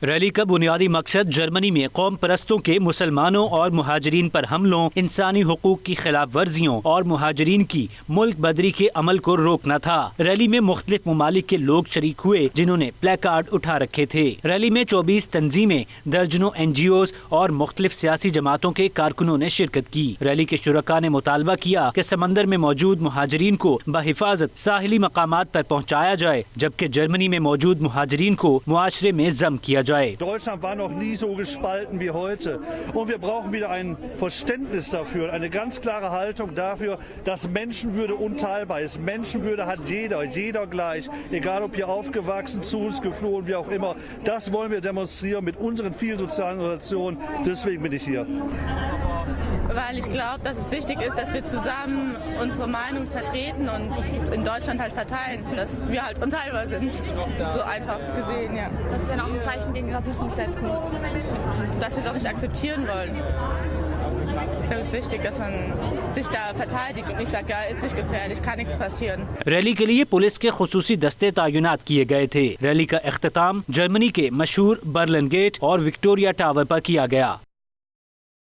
रैली का बुनियादी मकसद जर्मनी में कौम परस्तों के मुसलमानों और मुहाजिरीन पर हमलों, इंसानी हुकूक की खिलाफ वर्जियों और मुहाजिरीन की मुल्क बदरी के अमल को रोकना था। रैली में मुख्तलिफ ममालिक के लोग शरीक हुए जिन्होंने प्लेकार्ड उठा रखे थे। रैली में 24 तंजीमें, दर्जनों NGOs और मुख्तलिफ सियासी जमातों के कारकुनों ने शिरकत की। रैली के शुरका ने मुतालबा किया कि समंदर में मौजूद मुहाजिरीन को बहिफाजत साहिली मकामात पर पहुँचाया जाए, जबकि जर्मनी में मौजूद मुहाजिरीन को मुआशरे में जम किया जाए। Deutschland war noch nie so gespalten wie heute und wir brauchen wieder ein Verständnis dafür, eine ganz klare Haltung dafür, dass Menschenwürde unteilbar ist. Menschenwürde hat jeder gleich, egal ob hier aufgewachsen, zu uns geflohen, wie auch immer. Das wollen wir demonstrieren mit unseren vielen sozialen Organisationen. Deswegen bin ich hier. Weil ich glaube, dass es wichtig ist, dass wir zusammen unsere Meinung vertreten und in Deutschland halt verteilen, dass wir halt unteilbar sind. So einfach gesehen, ja. Dass wir auch ein Zeichen gegen Rassismus setzen. Dass wir es auch nicht akzeptieren wollen. Ich glaube, es ist wichtig, dass man sich da verteidigt und nicht sagt, ja, ist nicht gefährlich, kann nichts passieren. Rally के लिए पुलिस के खुसूसी दस्ते तैनात किए गए थे। रैली का इख्तिताम जर्मनी के मशहूर बर्लिन गेट और विक्टोरिया टावर पर किया गया।